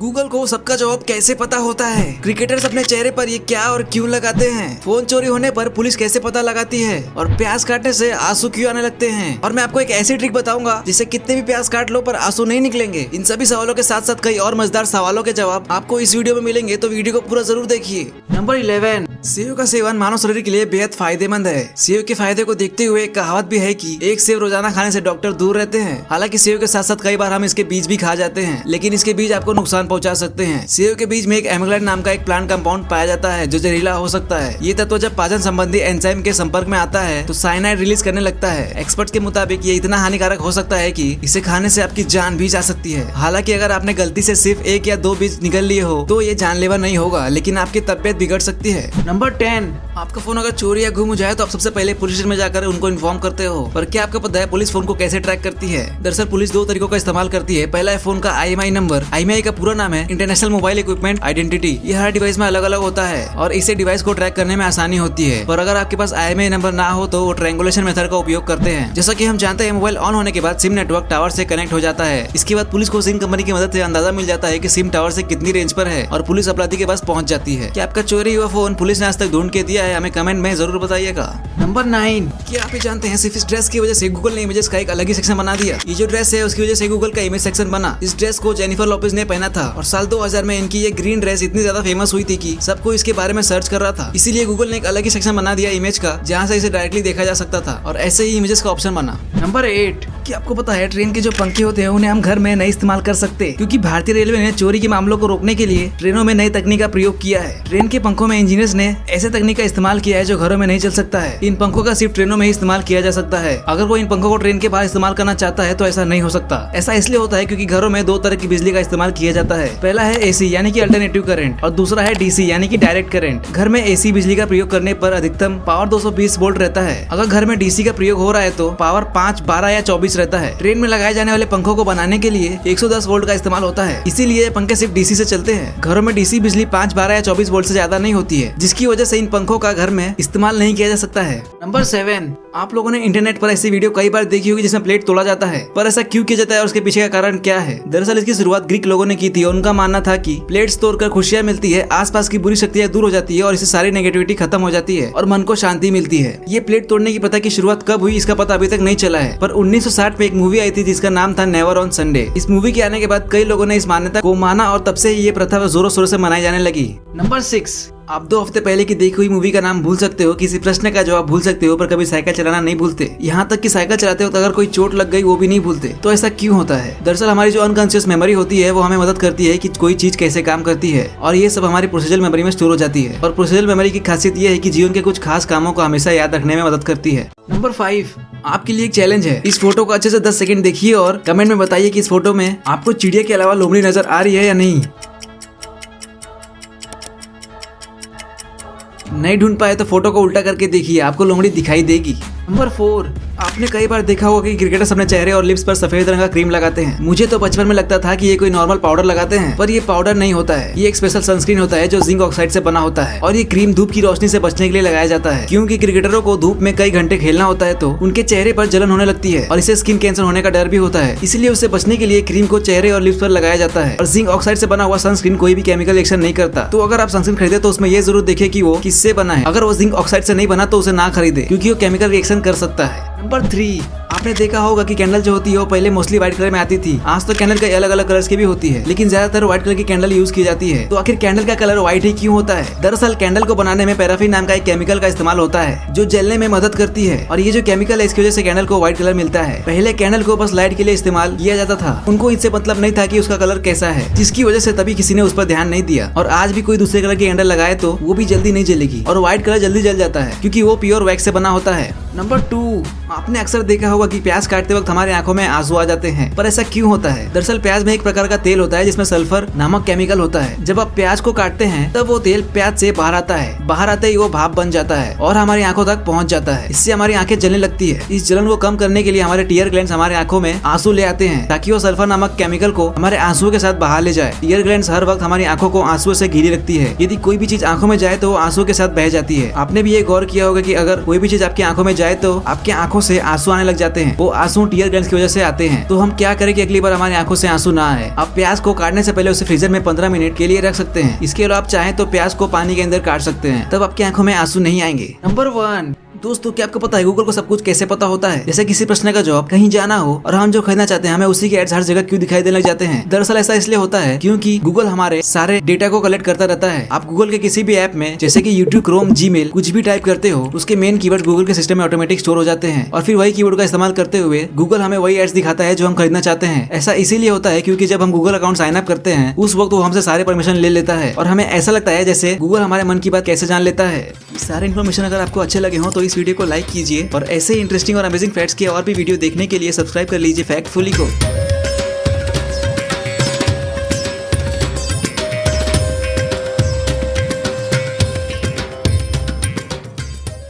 Google को सबका जवाब कैसे पता होता है? क्रिकेटर्स अपने चेहरे पर ये क्या और क्यों लगाते हैं? फोन चोरी होने पर पुलिस कैसे पता लगाती है? और प्याज काटने से आंसू क्यों आने लगते हैं? और मैं आपको एक ऐसी ट्रिक बताऊंगा जिससे कितने भी प्याज काट लो पर आंसू नहीं निकलेंगे। इन सभी सवालों के साथ साथ कई और मजेदार सवालों के जवाब आपको इस वीडियो में मिलेंगे, तो वीडियो को पूरा जरूर देखिए। नंबर 11, सेव का सेवन मानव शरीर के लिए बेहद फायदेमंद है। सेव के फायदे को देखते हुए एक कहावत भी है कि एक सेव रोजाना खाने से डॉक्टर दूर रहते हैं। हालांकि सेव के साथ साथ कई बार हम इसके बीज भी खा जाते हैं, लेकिन इसके बीज आपको नुकसान पहुंचा सकते हैं। सेव के बीज में एक एमिग्लाइड नाम का एक प्लांट कंपाउंड पाया जाता है जो जहरीला हो सकता है। ये तत्व जब पाचन संबंधी एंजाइम के संपर्क में आता है तो साइनाइड रिलीज करने लगता है। एक्सपर्ट के मुताबिक ये इतना हानिकारक हो सकता है कि इसे खाने से आपकी जान भी जा सकती है। हालांकि अगर आपने गलती से सिर्फ 1 या 2 बीज निगल लिए हो तो ये जानलेवा नहीं होगा, लेकिन आपकी तबियत बिगड़ सकती है। नंबर 10, आपका फोन अगर चोरी या गुम हो जाए तो आप सबसे पहले पुलिस स्टेशन में जाकर उनको इन्फॉर्म करते हो। पर क्या आपको पता है पुलिस फोन को कैसे ट्रैक करती है? दरअसल पुलिस 2 तरीकों का इस्तेमाल करती है। पहला है फोन का IMEI नंबर। IMEI का पूरा नाम है इंटरनेशनल मोबाइल इक्विपमेंट आइडेंटिटी। ये हर डिवाइस में अलग अलग होता है और इससे डिवाइस को ट्रैक करने में आसानी होती है। पर अगर आपके पास IMEI नंबर ना हो तो वो ट्रायंगुलेशन मेथड का उपयोग करते हैं। जैसा कि हम जानते हैं मोबाइल ऑन होने के बाद सिम नेटवर्क टावर से कनेक्ट हो जाता है। इसके बाद पुलिस को सिम कंपनी की मदद से अंदाजा मिल जाता है कि सिम टावर से कितनी रेंज पर है और पुलिस अपराधी के पास पहुंच जाती है। क्या आपका चोरी हुआ फोन पुलिस ने आज तक ढूंढ के दिया है? हमें कमेंट में जरूर बताइएगा। नंबर 9, क्या आप जानते हैं सिर्फ इस ड्रेस की वजह से गूगल ने इमेजेस का एक अलग ही सेक्शन बना दिया। ये जो ड्रेस है उसकी वजह से गूगल का इमेज सेक्शन बना। इस ड्रेस को जेनिफर लोपेज ने पहना था और साल 2000 में इनकी ये ग्रीन ड्रेस इतनी ज्यादा फेमस हुई थी कि सबको इसके बारे में सर्च कर रहा था। इसीलिए गूगल ने एक अलग ही सेक्शन बना दिया इमेज का, जहाँ से इसे डायरेक्टली देखा जा सकता था और ऐसे ही इमेजेस का ऑप्शन बना। नंबर 8, क्या आपको पता है ट्रेन के जो पंखे होते हैं उन्हें हम घर में नहीं इस्तेमाल कर सकते, क्योंकि भारतीय रेलवे ने चोरी के मामलों को रोकने के लिए ट्रेनों में नई तकनीक का प्रयोग किया है। ट्रेन के पंखों में इंजीनियर्स ने ऐसे तकनीक का इस्तेमाल किया है जो घरों में नहीं चल सकता है। इन पंखों का सिर्फ ट्रेनों में ही इस्तेमाल किया जा सकता है। अगर वो इन पंखों को ट्रेन के बाहर इस्तेमाल करना चाहता है तो ऐसा नहीं हो सकता। ऐसा इसलिए होता है क्योंकि घरों में 2 तरह की बिजली का इस्तेमाल किया जाता है। पहला है AC यानी कि अल्टरनेटिव करंट और दूसरा है DC यानी कि डायरेक्ट करंट। घर में AC बिजली का प्रयोग करने पर अधिकतम पावर 220 वोल्ट रहता है। अगर घर में DC का प्रयोग हो रहा है तो पावर 5, 12 या 24 रहता है। ट्रेन में लगाए जाने वाले पंखों को बनाने के लिए 110 वोल्ट का इस्तेमाल होता है, इसीलिए पंखे सिर्फ DC से चलते हैं। घरों में DC बिजली 5, 12 या 24 वोल्ट से ज्यादा नहीं होती है, जिसकी वजह से इन पंखों का घर में इस्तेमाल नहीं किया जा सकता है। नंबर 7, आप लोगों ने इंटरनेट पर ऐसी वीडियो कई बार देखी होगी जिसमें प्लेट तोड़ा जाता है, पर ऐसा क्यों किया जाता है और उसके पीछे का कारण क्या है? दरअसल इसकी शुरुआत ग्रीक लोगों ने की थी और उनका मानना था कि प्लेट्स तोड़कर खुशियां मिलती है, आसपास की बुरी शक्तियां दूर हो जाती है और इससे सारी नेगेटिविटी खत्म हो जाती है और मन को शांति मिलती है। ये प्लेट तोड़ने की प्रथा की शुरुआत कब हुई इसका पता अभी तक नहीं चला है, पर 1960 में एक मूवी आई थी जिसका नाम था नेवर ऑन संडे। इस मूवी के आने के बाद कई लोगों ने इस मान्यता को माना और तब से ये प्रथा जोरों शोरों से मनाई जाने लगी। नंबर 6, आप 2 हफ्ते पहले की देखी हुई मूवी का नाम भूल सकते हो, किसी प्रश्न का जवाब भूल सकते हो, पर कभी साइकिल चलाना नहीं भूलते। यहाँ तक कि साइकिल चलाते वक्त अगर कोई चोट लग गई वो भी नहीं भूलते। तो ऐसा क्यों होता है? दरअसल हमारी जो अनकॉन्शियस मेमोरी होती है वो हमें मदद करती है कि कोई चीज कैसे काम करती है और ये सब हमारी प्रोसीजरल मेमोरी में स्टोर हो जाती है। और प्रोसीजरल मेमोरी की खासियत ये है कि जीवन के कुछ खास कामों को हमेशा याद रखने में मदद करती है। नंबर 5, आपके लिए एक चैलेंज है। इस फोटो को अच्छे से 10 सेकंड देखिए और कमेंट में बताइए कि इस फोटो में आपको चिड़िया के अलावा लोमड़ी नजर आ रही है या नहीं। नहीं ढूंढ पाए तो फोटो को उल्टा करके देखिए, आपको लोमड़ी दिखाई देगी। नंबर 4, आपने कई बार देखा होगा कि क्रिकेटर्स अपने चेहरे और लिप्स पर सफेद रंग का क्रीम लगाते हैं। मुझे तो बचपन में लगता था कि ये कोई नॉर्मल पाउडर लगाते हैं, पर ये पाउडर नहीं होता है। ये एक स्पेशल सनस्क्रीन होता है जो जिंक ऑक्साइड से बना होता है और ये क्रीम धूप की रोशनी से बचने के लिए लगाया जाता है, क्योंकि क्रिकेटरों को धूप में कई घंटे खेलना होता है तो उनके चेहरे पर जलन होने लगती है और इसे स्किन कैंसर होने का डर भी होता है। इसलिए उससे बचने के लिए क्रीम को चेहरे और लिप्स पर लगाया जाता है। और जिंक ऑक्साइड से बना हुआ सनस्क्रीन कोई भी केमिकल रिएक्शन नहीं करता। तो अगर आप सनस्क्रीन खरीदे तो उसमें ये जरूर देखे कि वो किससे बना है। अगर वो जिंक ऑक्साइड से नहीं बना तो उसे ना खरीदे, क्योंकि वो केमिकल रिएक्शन कर सकता है। नंबर 3, आपने देखा होगा कि कैंडल जो होती है वो पहले मोस्टली व्हाइट कलर में आती थी। आज तो कैंडल कई अलग अलग कलर्स की भी होती है, लेकिन ज्यादातर व्हाइट कलर की कैंडल यूज की जाती है। तो आखिर कैंडल का कलर व्हाइट ही क्यों होता है? दरअसल कैंडल को बनाने में पैराफिन नाम का एक केमिकल का इस्तेमाल होता है जो जलने में मदद करती है और ये जो केमिकल है इसकी वजह से कैंडल को व्हाइट कलर मिलता है। पहले कैंडल को बस लाइट के लिए इस्तेमाल किया जाता था, उनको इससे मतलब नहीं था कि उसका कलर कैसा है, जिसकी वजह से तभी किसी ने उस पर ध्यान नहीं दिया। और आज भी कोई दूसरे कलर की कैंडल लगाए तो वो भी जल्दी नहीं जलेगी और व्हाइट कलर जल्दी जल जाता है क्योंकि वो प्योर वैक्स से बना होता है। नंबर 2, आपने अक्सर देखा होगा कि प्याज काटते वक्त हमारे आंखों में आंसू आ जाते हैं, पर ऐसा क्यों होता है? दरअसल प्याज में एक प्रकार का तेल होता है जिसमें सल्फर नामक केमिकल होता है। जब आप प्याज को काटते हैं तब वो तेल प्याज से बाहर आता है। बाहर आते ही वो भाप बन जाता है और हमारी आंखों तक पहुंच जाता है। इससे हमारी आंखें जलने लगती है। इस जलन को कम करने के लिए हमारे टीयर ग्लैंड्स हमारे आंखों में आंसू ले आते हैं ताकि वो सल्फर नामक केमिकल को हमारे आंसुओं के साथ बहा ले जाए। टीयर ग्लैंड्स हर वक्त हमारी आंखों को आंसुओं से घिरी रखती है। यदि कोई भी चीज आंखों में जाए तो वो आंसू के साथ बह जाती है। आपने भी ये गौर किया होगा कि अगर कोई भी चीज आपकी आंखों में जाए तो आपकी आंखों से आंसू आने लग जाते हैं। वो आंसू टीयर गन्स की वजह से आते हैं। तो हम क्या करें कि अगली बार हमारी आंखों से आंसू ना आए? आप प्याज को काटने से पहले उसे फ्रीजर में 15 मिनट के लिए रख सकते हैं। इसके अलावा आप चाहें तो प्याज को पानी के अंदर काट सकते हैं, तब आपकी आंखों में आंसू नहीं आएंगे। नंबर 1, दोस्तों क्या आपको पता है गूगल को सब कुछ कैसे पता होता है? जैसे किसी प्रश्न का जवाब कहीं जाना हो और हम जो खरीदना चाहते हैं हमें उसी के एड्स हर जगह क्यों दिखाई देने लग जाते हैं? दरअसल ऐसा इसलिए होता है क्योंकि गूगल हमारे सारे डेटा को कलेक्ट करता रहता है। आप गूगल के किसी भी ऐप में जैसे कि यूट्यूब, क्रोम, जीमेल कुछ भी टाइप करते हो, उसके मेन कीवर्ड गूगल के सिस्टम में ऑटोमेटिक स्टोर हो जाते हैं और फिर वही कीवर्ड का इस्तेमाल करते हुए गूगल हमें वही एड्स दिखाता है जो हम खरीदना चाहते हैं। ऐसा इसीलिए होता है क्योंकि जब हम गूगल अकाउंट साइन अप करते हैं उस वक्त वो हमसे सारे परमिशन ले लेता है और हमें ऐसा लगता है जैसे गूगल हमारे मन की बात कैसे जान लेता है। सारे इन्फॉर्मेशन अगर आपको अच्छे लगे हो तो इस वीडियो को लाइक कीजिए और ऐसे इंटरेस्टिंग और अमेजिंग फैक्ट्स के और भी वीडियो देखने के लिए सब्सक्राइब कर लीजिए फैक्टफुली को।